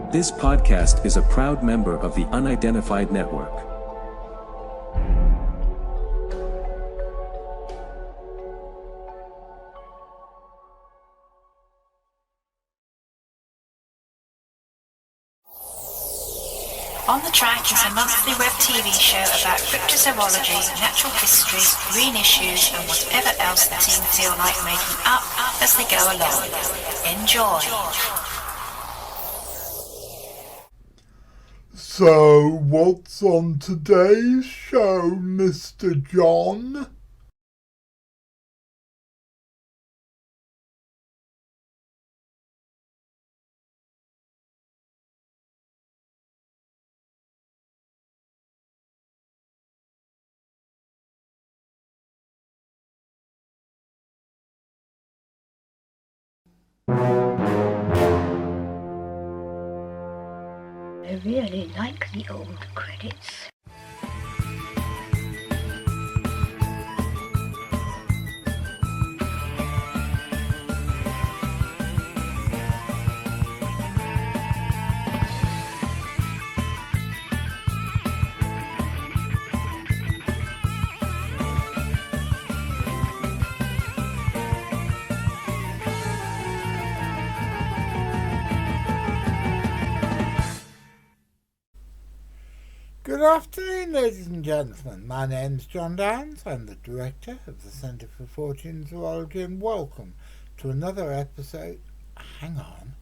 This podcast is a proud member of the Unidentified Network. On the Track is a monthly web TV show about cryptozoology, natural history, green issues, and whatever else the team feel like making up as they go along. Enjoy! So, what's on today's show, Mr. John? I really like the old credits. Good afternoon, ladies and gentlemen. My name's John Downs. I'm the director of the Centre for Fortean Zoology, and welcome to another episode. Hang on,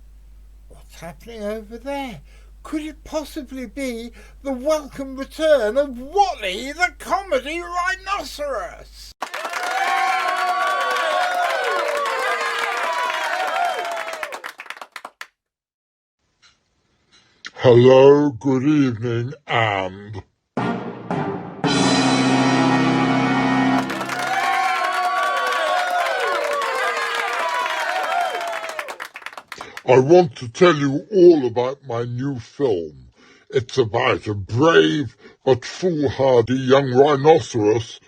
what's happening over there? Could it possibly be the welcome return of Wally the comedy rhinoceros? Hello, good evening, and... I want to tell you all about my new film. It's about a brave but foolhardy young rhinoceros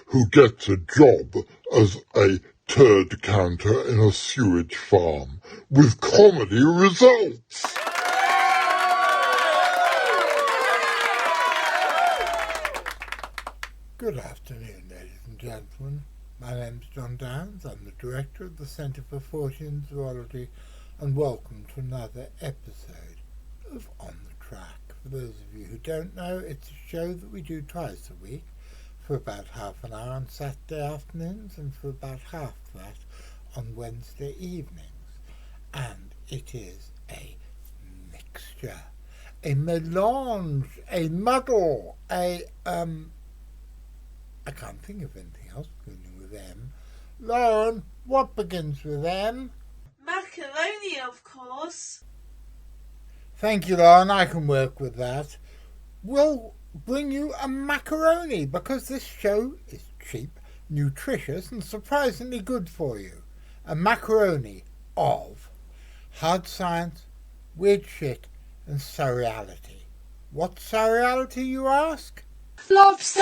who gets a job as a turd counter in a sewage farm, with comedy results. Good afternoon, ladies and gentlemen. My name's John Downs. I'm the director of the Centre for Fortean Zoology, and welcome to another episode of On the Track. For those of you who don't know, it's a show that we do twice a week for about half an hour on Saturday afternoons and for about half that on Wednesday evenings. And it is a mixture, a melange, a muddle, I can't think of anything else beginning with M. Lauren, what begins with M? Macaroni, of course. Thank you, Lauren. I can work with that. We'll bring you a macaroni because this show is cheap, nutritious, and surprisingly good for you. A macaroni of hard science, weird shit, and surreality. What's surreality, you ask? Lobster!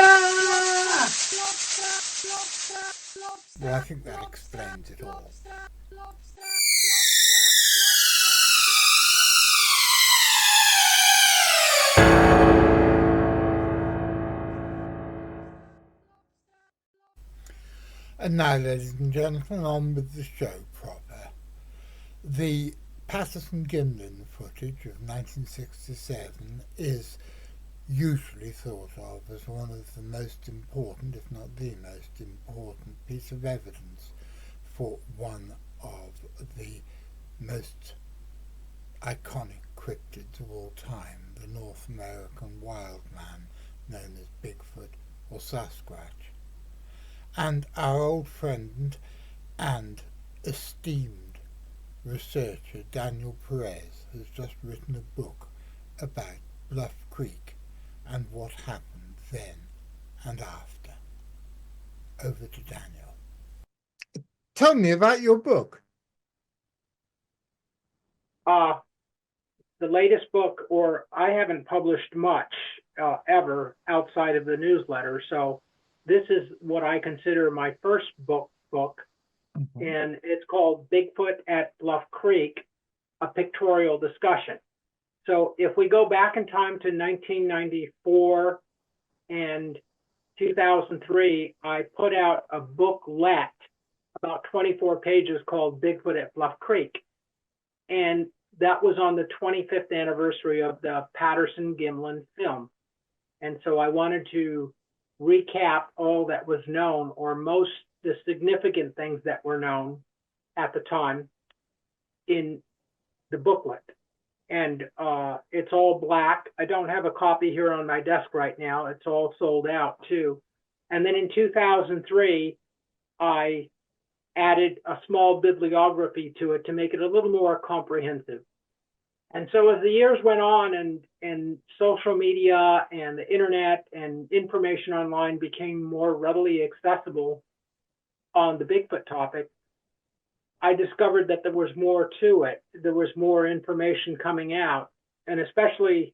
Well, I think that explains it all. And now, ladies and gentlemen, on with the show proper. The Patterson Gimlin footage of 1967 is usually thought of as one of the most important, if not the most important, piece of evidence for one of the most iconic cryptids of all time, the North American wild man known as Bigfoot or Sasquatch. And our old friend and esteemed researcher Daniel Perez has just written a book about Bluff Creek and what happened then and after. Over to Daniel. Tell me about your book. The latest book, or I haven't published much ever outside of the newsletter, so this is what I consider my first book, and it's called Bigfoot at Bluff Creek, a pictorial discussion. So if we go back in time to 1994 and 2003, I put out a booklet about 24 pages called Bigfoot at Bluff Creek. And that was on the 25th anniversary of the Patterson Gimlin film. And so I wanted to recap all that was known, or most the significant things that were known at the time in the booklet. And it's all black. I don't have a copy here on my desk right now. It's all sold out too. And then in 2003, I added a small bibliography to it to make it a little more comprehensive. And so as the years went on and social media and the internet and information online became more readily accessible on the Bigfoot topic, I discovered that there was more to it. There was more information coming out, and especially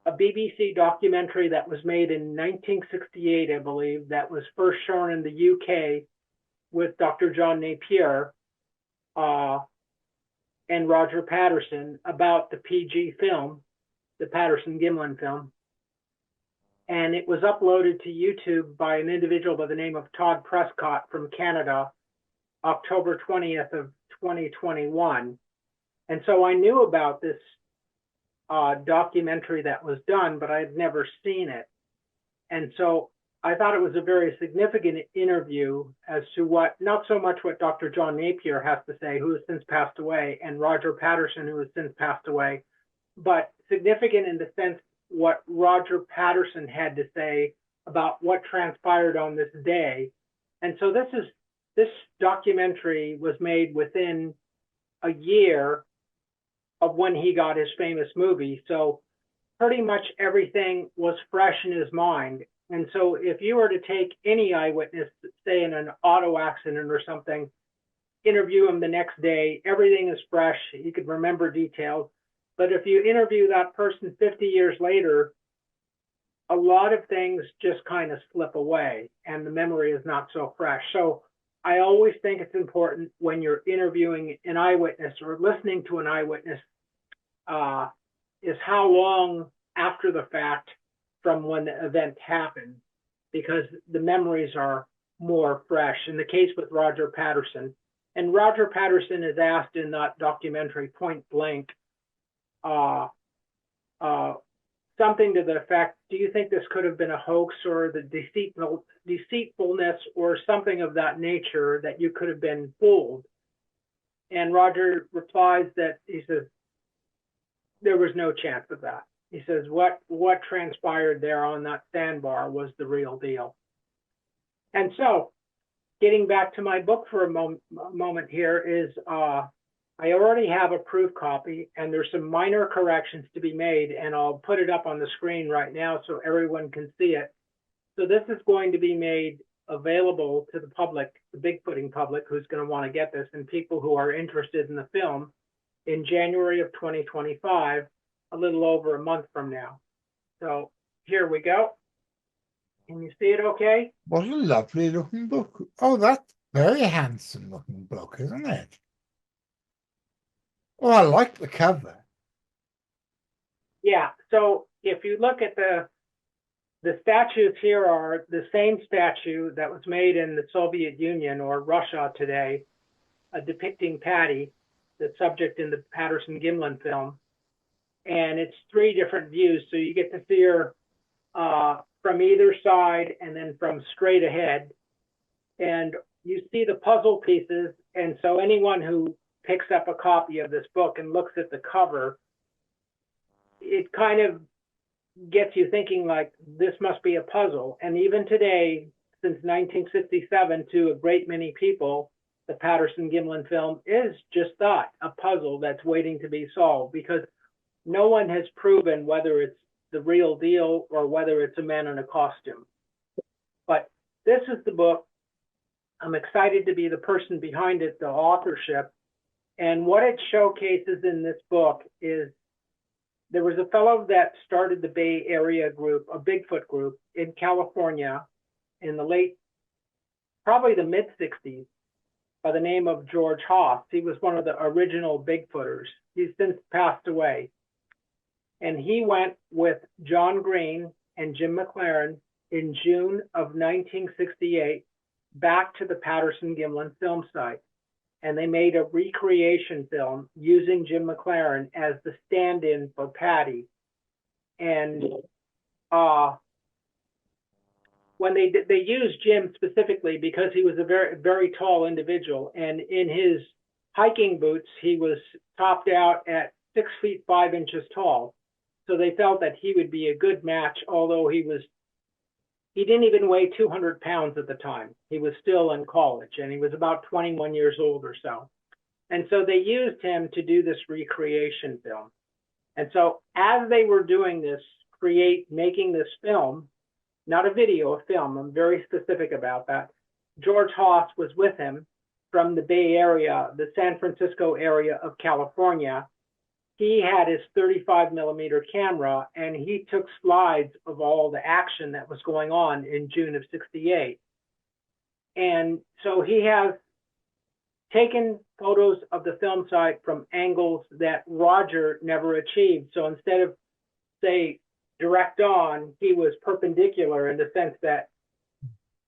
a BBC documentary that was made in 1968, I believe, that was first shown in the UK with Dr. John Napier and Roger Patterson about the PG film, the Patterson Gimlin film. And it was uploaded to YouTube by an individual by the name of Todd Prescott from Canada, October 20th of 2021. And so I knew about this documentary that was done, but I had never seen it. And so I thought it was a very significant interview as to what, not so much what Dr. John Napier has to say, who has since passed away, and Roger Patterson, who has since passed away, but significant in the sense what Roger Patterson had to say about what transpired on this day. And so this documentary was made within a year of when he got his famous movie. So pretty much everything was fresh in his mind. And so if you were to take any eyewitness, say in an auto accident or something, interview him the next day, everything is fresh. He could remember details. But if you interview that person 50 years later, a lot of things just kind of slip away and the memory is not so fresh. So I always think it's important when you're interviewing an eyewitness or listening to an eyewitness is how long after the fact from when the event happened, because the memories are more fresh. In the case with Roger Patterson, and Roger Patterson is asked in that documentary point blank something to the effect, do you think this could have been a hoax or the deceitfulness or something of that nature that you could have been fooled? And Roger replies that he says, there was no chance of that. He says, what transpired there on that sandbar was the real deal. And so getting back to my book for a moment here is, I already have a proof copy and there's some minor corrections to be made, and I'll put it up on the screen right now so everyone can see it. So this is going to be made available to the public, the Bigfooting public who's going to want to get this, and people who are interested in the film in January of 2025, a little over a month from now. So here we go. Can you see it okay? What a lovely looking book. Oh, that's very handsome looking book, isn't it? Oh, I like the cover. Yeah, so if you look at the statues here are the same statue that was made in the Soviet Union or Russia today, depicting Patty, the subject in the Patterson Gimlin film. And it's three different views. So you get to see her from either side and then from straight ahead. And you see the puzzle pieces. And so anyone who picks up a copy of this book and looks at the cover, it kind of gets you thinking like, this must be a puzzle. And even today, since 1967, to a great many people, the Patterson Gimlin film is just that, a puzzle that's waiting to be solved, because no one has proven whether it's the real deal or whether it's a man in a costume. But this is the book. I'm excited to be the person behind it, the authorship. And what it showcases in this book is there was a fellow that started the Bay Area group, a Bigfoot group in California in the probably the mid 60s. by the name of George Haas. He was one of the original Bigfooters. He's since passed away. And he went with John Green and Jim McLaren in June of 1968 back to the Patterson Gimlin film site. And they made a recreation film using Jim McLaren as the stand-in for Patty. And when they used Jim specifically because he was a very, very tall individual, and in his hiking boots, he was topped out at 6 feet 5 inches tall. So they felt that he would be a good match, although he didn't even weigh 200 pounds at the time. He was still in college, and he was about 21 years old or so. And so they used him to do this recreation film. And so as they were doing this, making this film, not a video, a film, I'm very specific about that, George Haas was with him from the Bay Area, the San Francisco area of California. He had his 35 millimeter camera, and he took slides of all the action that was going on in June of '68. And so he has taken photos of the film site from angles that Roger never achieved. So instead of, say, direct on, he was perpendicular in the sense that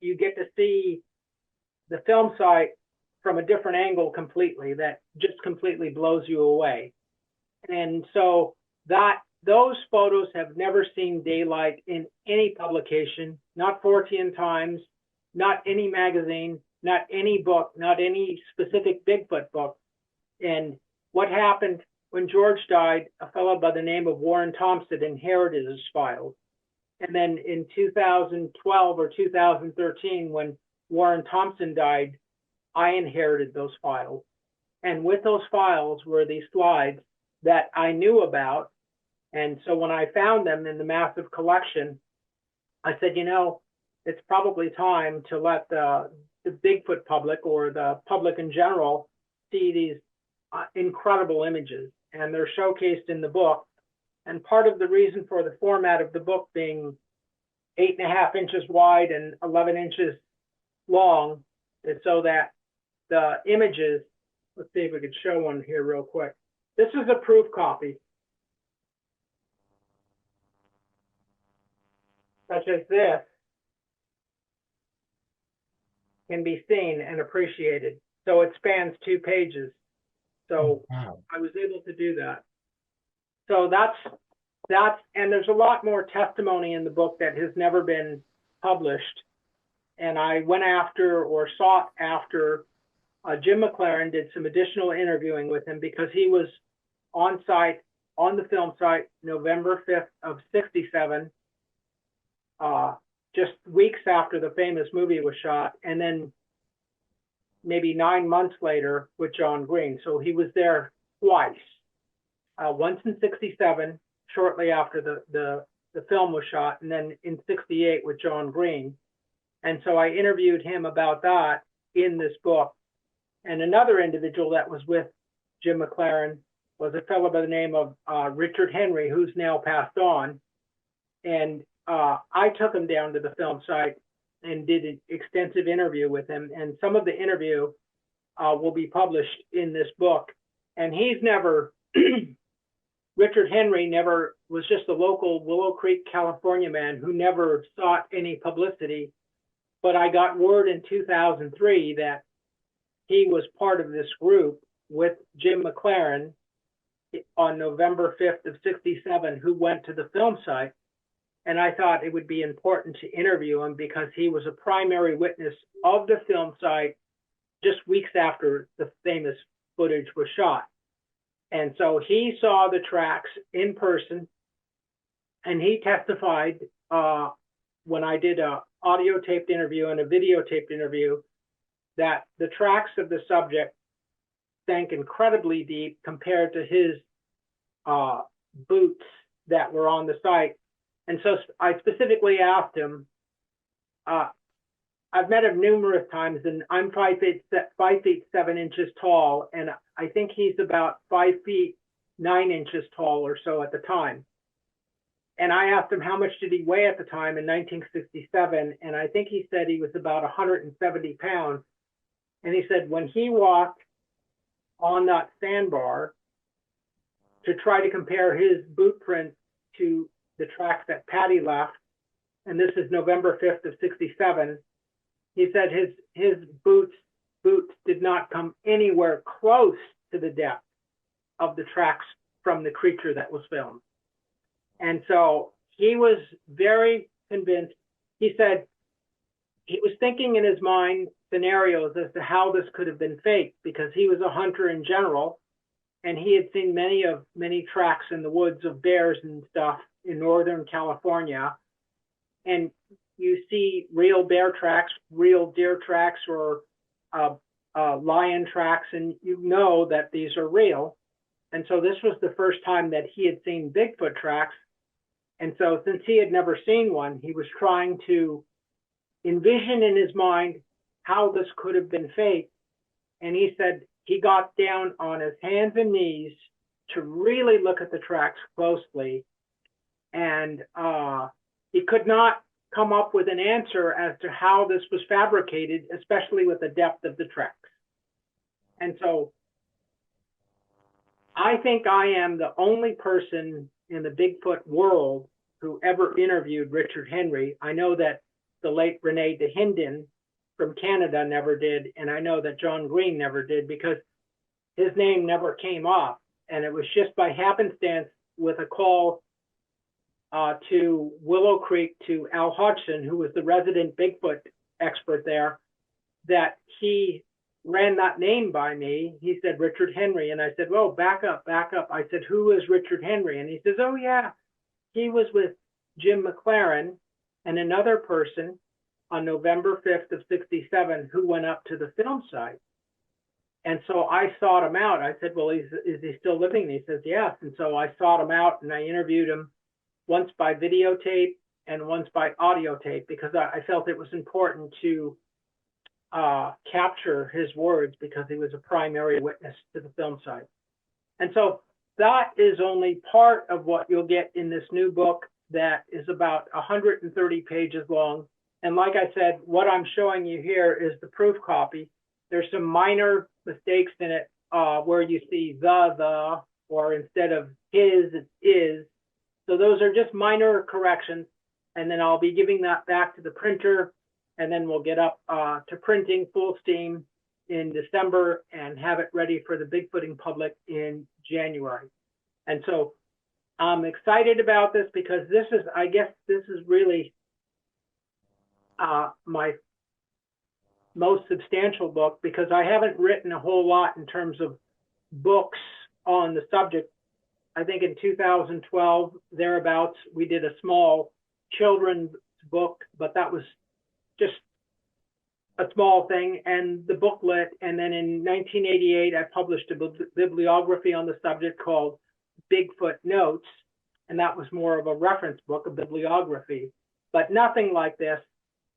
you get to see the film site from a different angle completely, that just completely blows you away. And so those photos have never seen daylight in any publication, not Fortean Times, not any magazine, not any book, not any specific Bigfoot book. And what happened when George died, a fellow by the name of Warren Thompson inherited his files. And then in 2012 or 2013, when Warren Thompson died, I inherited those files. And with those files were these slides that I knew about. And so when I found them in the massive collection, I said, you know, it's probably time to let the Bigfoot public or the public in general see these incredible images. And they're showcased in the book. And part of the reason for the format of the book being 8.5 inches wide and 11 inches long is so that the images, let's see if we could show one here real quick. This is a proof copy, such as this, can be seen and appreciated. So it spans 2 pages. So Wow. I was able to do that. So that's, and there's a lot more testimony in the book that has never been published. And I went after or sought after Jim McLaren, did some additional interviewing with him because he was on site, on the film site, November 5th of '67, just weeks after the famous movie was shot, and then maybe 9 months later with John Green. So he was there twice, once in '67, shortly after the film was shot, and then in '68 with John Green. And so I interviewed him about that in this book. And another individual that was with Jim McLaren was a fellow by the name of Richard Henry, who's now passed on. And I took him down to the film site and did an extensive interview with him. And some of the interview will be published in this book. And he's never, Richard Henry never was just a local Willow Creek, California man who never sought any publicity. But I got word in 2003 that he was part of this group with Jim McLaren on November 5th of '67, who went to the film site. And I thought it would be important to interview him because he was a primary witness of the film site just weeks after the famous footage was shot. And so he saw the tracks in person, and he testified when I did a audio taped interview and a videotaped interview that the tracks of the subject sank incredibly deep compared to his boots that were on the site. And so I specifically asked him, I've met him numerous times, and I'm 5 feet 7 inches tall, and I think he's about 5 feet 9 inches tall or so at the time. And I asked him how much did he weigh at the time in 1967, and I think he said he was about 170 pounds. And he said when he walked on that sandbar to try to compare his boot print to the tracks that Patty left, and this is November 5th of 67, he said his boots did not come anywhere close to the depth of the tracks from the creature that was filmed. And so he was very convinced. He said he was thinking in his mind scenarios as to how this could have been faked, because he was a hunter in general, and he had seen many tracks in the woods of bears and stuff in Northern California. And you see real bear tracks, real deer tracks, or lion tracks, and you know that these are real. And so this was the first time that he had seen Bigfoot tracks. And so since he had never seen one, he was trying to envision in his mind how this could have been faked. And he said he got down on his hands and knees to really look at the tracks closely. And he could not come up with an answer as to how this was fabricated, especially with the depth of the tracks. And so I think I am the only person in the Bigfoot world who ever interviewed Richard Henry. I know that the late Rene DeHinden from Canada never did, and I know that John Green never did, because his name never came up. And it was just by happenstance with a call to Willow Creek to Al Hodgson, who was the resident Bigfoot expert there, that he ran that name by me. He said, Richard Henry. And I said, well, back up. I said, who is Richard Henry? And he says, oh, yeah, he was with Jim McLaren and another person on November 5th of 67 who went up to the film site. And so I sought him out. I said, well, is he still living? And he says, yes. And so I sought him out and I interviewed him once by videotape and once by audio tape, because I felt it was important to capture his words, because he was a primary witness to the film site. And so that is only part of what you'll get in this new book that is about 130 pages long. And like I said, what I'm showing you here is the proof copy. There's some minor mistakes in it where you see the, or instead of his, it's is. So those are just minor corrections. And then I'll be giving that back to the printer, and then we'll get up to printing full steam in December and have it ready for the Bigfooting public in January. And so I'm excited about this, because this is, I guess this is really my most substantial book, because I haven't written a whole lot in terms of books on the subject. I think in 2012, thereabouts, we did a small children's book, but that was just a small thing, and the booklet. And then in 1988, I published a bibliography on the subject called Bigfoot Notes, and that was more of a reference book, a bibliography, but nothing like this.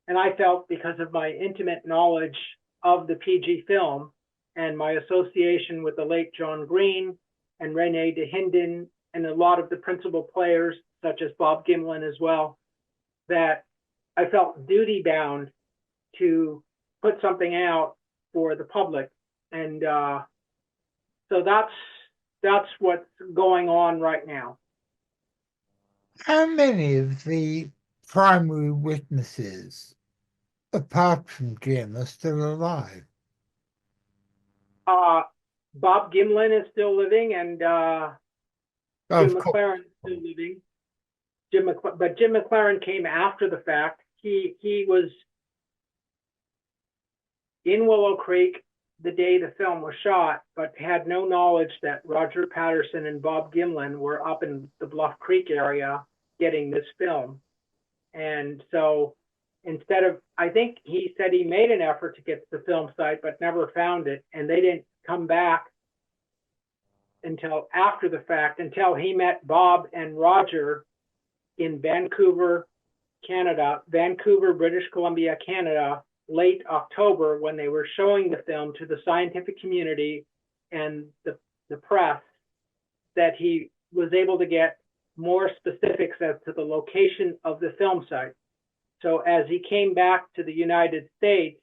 And I felt, because of my intimate knowledge of the PG film and my association with the late John Green and Rene DeHinden and a lot of the principal players, such as Bob Gimlin as well, that I felt duty bound to put something out for the public. And so that's what's going on right now. How many of the primary witnesses, apart from Jim, are still alive? Bob Gimlin is still living, and Jim McLaren is still living. But Jim McLaren came after the fact. He was in Willow Creek the day the film was shot, but had no knowledge that Roger Patterson and Bob Gimlin were up in the Bluff Creek area getting this film. And so instead of, I think he said he made an effort to get to the film site, but never found it. And they didn't come back until after the fact, until he met Bob and Roger in Vancouver, Canada, Vancouver, British Columbia, Canada, late October, when they were showing the film to the scientific community and the press, that he was able to get more specifics as to the location of the film site. So as he came back to the United States,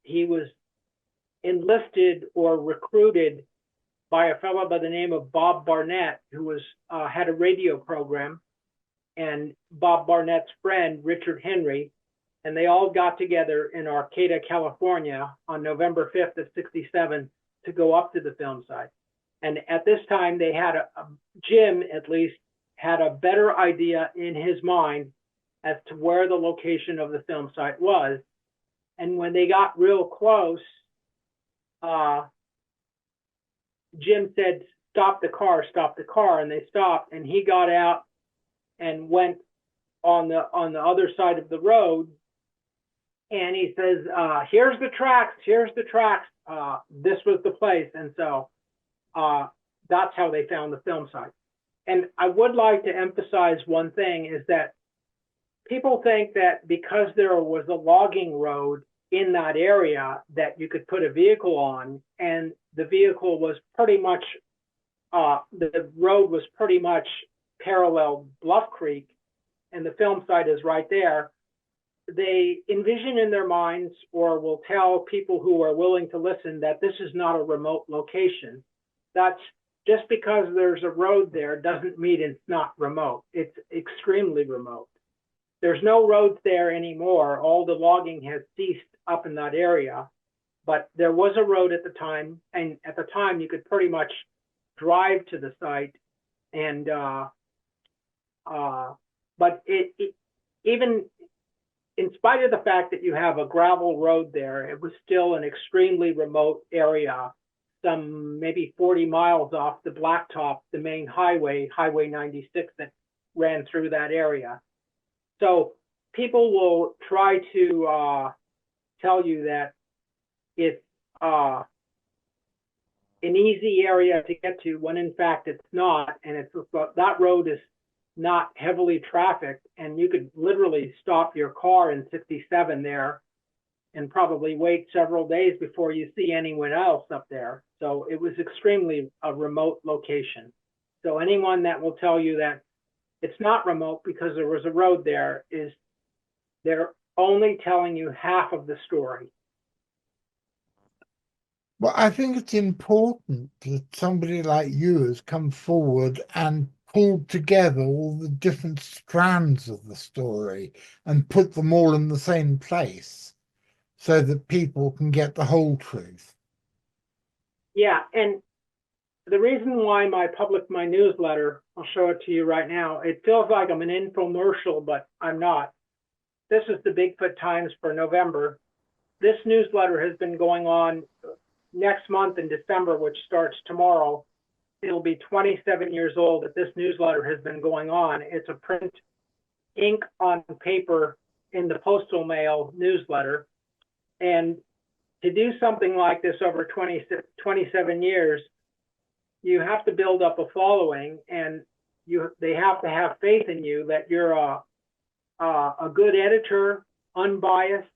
he was enlisted or recruited by a fellow by the name of Bob Barnett, who was had a radio program, and Bob Barnett's friend, Richard Henry, and they all got together in Arcata, California on November 5th of 67 to go up to the film site. And at this time, they had Jim, at least, had a better idea in his mind as to where the location of the film site was. And when they got real close, Jim said, stop the car, and they stopped, and he got out and went on the other side of the road, and he says, here's the tracks, this was the place. And so that's how they found the film site. And I would like to emphasize one thing, is that people think that because there was a logging road in that area that you could put a vehicle on, and the vehicle was pretty much, the road was pretty much parallel Bluff Creek, and the film site is right there. They envision in their minds, or will tell people who are willing to listen, that this is not a remote location. That's just because there's a road there doesn't mean it's not remote. It's extremely remote. There's no roads there anymore. All the logging has ceased up in that area, but there was a road at the time, and at the time you could pretty much drive to the site. And but even in spite of the fact that you have a gravel road there, it was still an extremely remote area, some maybe 40 miles off the Blacktop, the main highway, Highway 96, that ran through that area. So people will try to tell you that it's an easy area to get to, when in fact it's not, and it's that road is not heavily trafficked, and you could literally stop your car in 67 there and probably wait several days before you see anyone else up there. So it was extremely a remote location. So anyone that will tell you that it's not remote because there was a road there, they're only telling you half of the story. Well, I think it's important that somebody like you has come forward and pulled together all the different strands of the story and put them all in the same place so that people can get the whole truth. Yeah, and the reason why my newsletter, I'll show it to you right now. It feels like I'm an infomercial, but I'm not. This is the Bigfoot Times for November. This newsletter has been going on next month in December, which starts tomorrow. It'll be 27 years old that this newsletter has been going on. It's a print, ink on paper in the postal mail newsletter. And to do something like this over 27 years, you have to build up a following, and they have to have faith in you that you're a good editor, unbiased.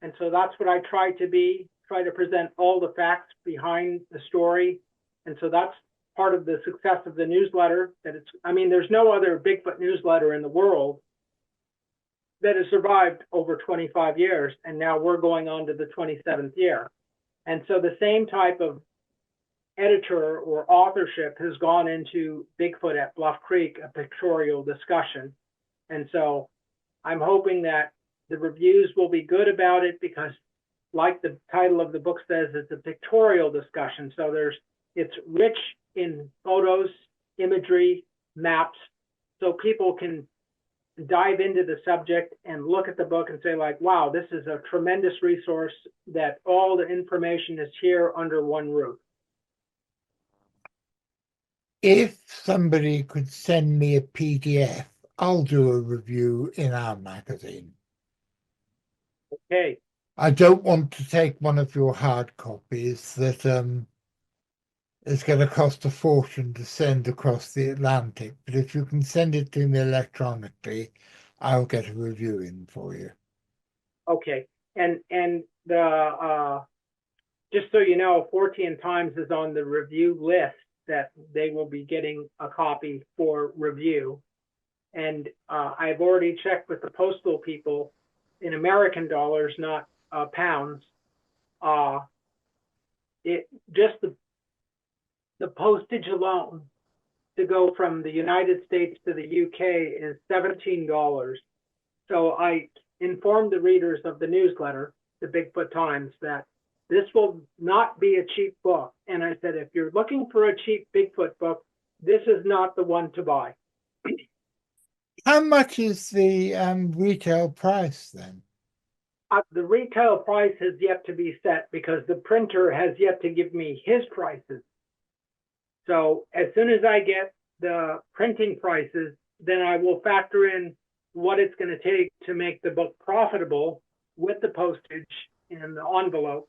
And so that's what I try to present all the facts behind the story. And so that's part of the success of the newsletter. There's no other Bigfoot newsletter in the world that has survived over 25 years, and now we're going on to the 27th year. And so the same type of editor or authorship has gone into Bigfoot at Bluff Creek, a pictorial discussion. And so I'm hoping that the reviews will be good about it, because like the title of the book says, it's a pictorial discussion. So it's rich in photos, imagery, maps, so people can dive into the subject and look at the book and say, like, wow, this is a tremendous resource, that all the information is here under one roof. If somebody could send me a PDF, I'll do a review in our magazine. Okay. I don't want to take one of your hard copies that is going to cost a fortune to send across the Atlantic, but if you can send it to me electronically, I'll get a review in for you. Okay. And the just so you know, 14 Times is on the review list that they will be getting a copy for review. And I've already checked with the postal people in American dollars, not pounds. it just the postage alone to go from the United States to the UK is $17. So I informed the readers of the newsletter, the Bigfoot Times, that this will not be a cheap book. And I said, if you're looking for a cheap Bigfoot book, this is not the one to buy. How much is the retail price then? The retail price has yet to be set because the printer has yet to give me his prices. So as soon as I get the printing prices, then I will factor in what it's going to take to make the book profitable with the postage and the envelope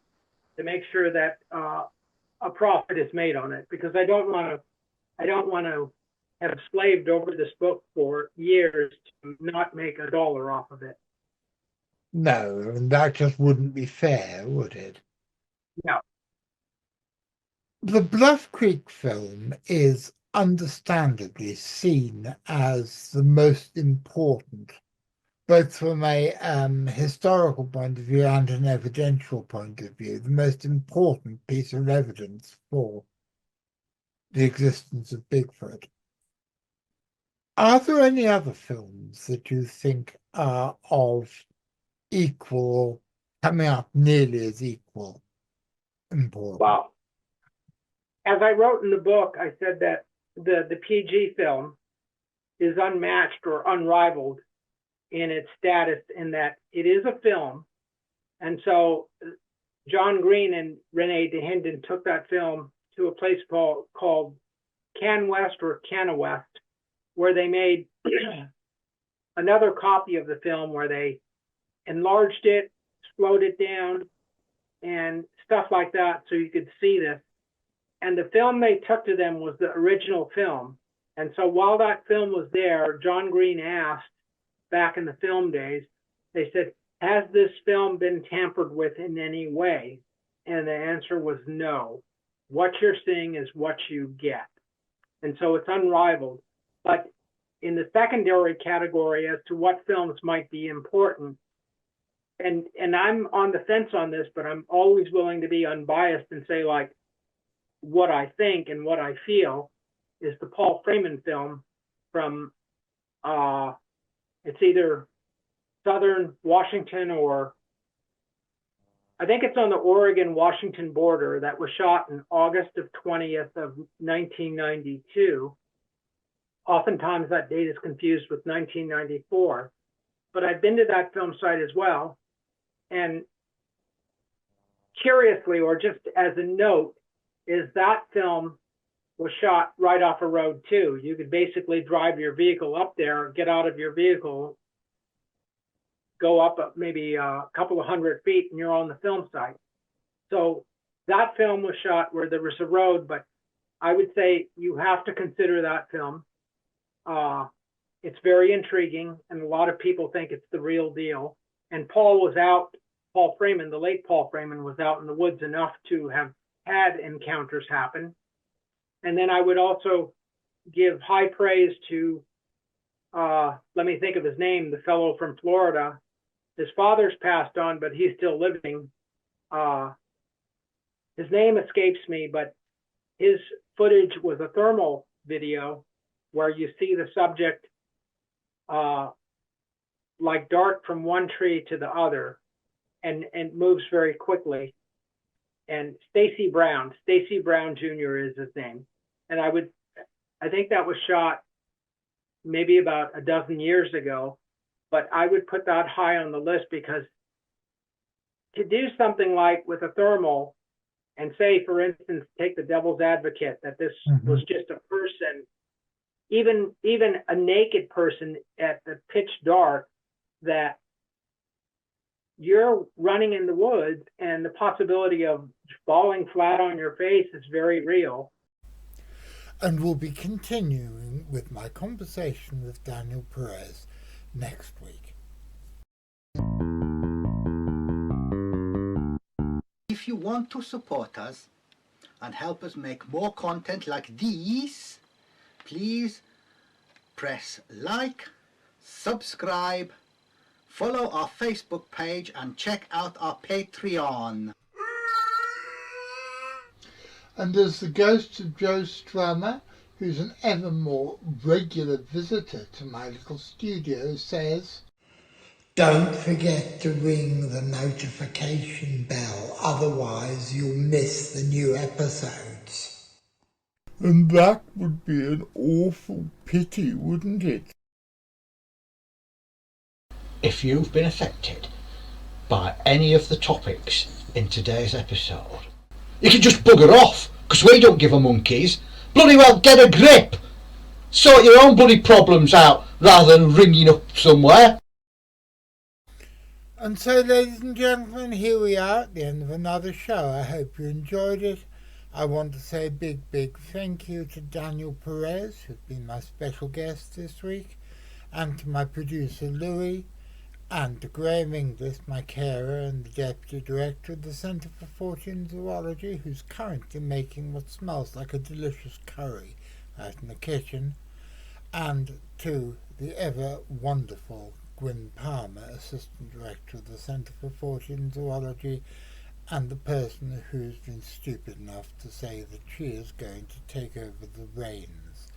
to make sure that a profit is made on it, because I don't want to have slaved over this book for years to not make $1 off of it. No, and that just wouldn't be fair, would it? No. The Bluff Creek film is understandably seen as the most important, both from a historical point of view and an evidential point of view, the most important piece of evidence for the existence of Bigfoot. Are there any other films that you think are of equal, coming up nearly as equal importance? Wow. As I wrote in the book, I said that the PG film is unmatched or unrivaled in its status, in that it is a film. And so John Green and Renee DeHinden took that film to a place called Can West or Canna West, where they made another copy of the film where they enlarged it, slowed it down, and stuff like that so you could see this. And the film they took to them was the original film. And so while that film was there, John Green asked, back in the film days, they said, has this film been tampered with in any way? And the answer was no. What you're seeing is what you get. And so it's unrivaled. But in the secondary category as to what films might be important, and I'm on the fence on this, but I'm always willing to be unbiased and say, like, what I think and what I feel is the Paul Freeman film from, it's either Southern Washington or I think it's on the Oregon-Washington border, that was shot in August of 20th of 1992. Oftentimes that date is confused with 1994, but I've been to that film site as well. And curiously, or just as a note, is that film was shot right off a road too. You could basically drive your vehicle up there, get out of your vehicle, go up maybe a couple of 100 feet, and you're on the film site. So that film was shot where there was a road, but I would say you have to consider that film. It's very intriguing, and a lot of people think it's the real deal. And Paul Freeman, the late Paul Freeman, was out in the woods enough to have had encounters happen. And then I would also give high praise to, let me think of his name, the fellow from Florida. His father's passed on, but he's still living. His name escapes me, but his footage was a thermal video where you see the subject like dart from one tree to the other and moves very quickly. And Stacy Brown Jr. is his name. And I think that was shot maybe about a dozen years ago, but I would put that high on the list, because to do something like with a thermal and say, for instance, take the devil's advocate that this was just a person, even a naked person at the pitch dark, that you're running in the woods and the possibility of falling flat on your face is very real. And we'll be continuing with my conversation with Daniel Perez next week. If you want to support us and help us make more content like these, please press like, subscribe, follow our Facebook page, and check out our Patreon. And as the ghost of Joe Strummer, who's an ever more regular visitor to my little studio, says, don't forget to ring the notification bell, otherwise you'll miss the new episodes. And that would be an awful pity, wouldn't it? If you've been affected by any of the topics in today's episode, you can just bugger off, because we don't give a monkeys. Bloody well get a grip. Sort your own bloody problems out rather than ringing up somewhere. And so, ladies and gentlemen, here we are at the end of another show. I hope you enjoyed it. I want to say a big thank you to Daniel Perez, who's been my special guest this week, and to my producer Louis, and to Graham Inglis, my carer and the Deputy Director of the Centre for Fortean Zoology, who's currently making what smells like a delicious curry out in the kitchen, and to the ever wonderful Gwyn Palmer, Assistant Director of the Centre for Fortean Zoology, and the person who's been stupid enough to say that she is going to take over the reins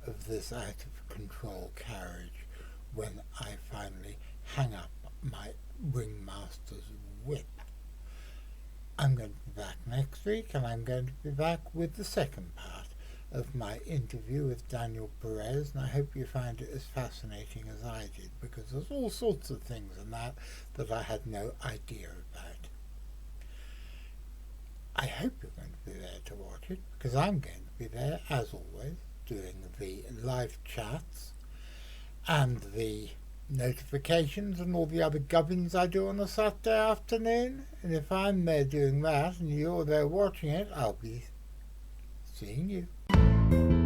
of this out-of-control carriage when I finally hang up my ringmaster's whip. I'm going to be back next week, and I'm going to be back with the second part of my interview with Daniel Perez, and I hope you find it as fascinating as I did, because there's all sorts of things in that I had no idea about. I hope you're going to be there to watch it, because I'm going to be there, as always, doing the live chats and the notifications and all the other gubbins I do on a Saturday afternoon. And if I'm there doing that and you're there watching it, I'll be seeing you.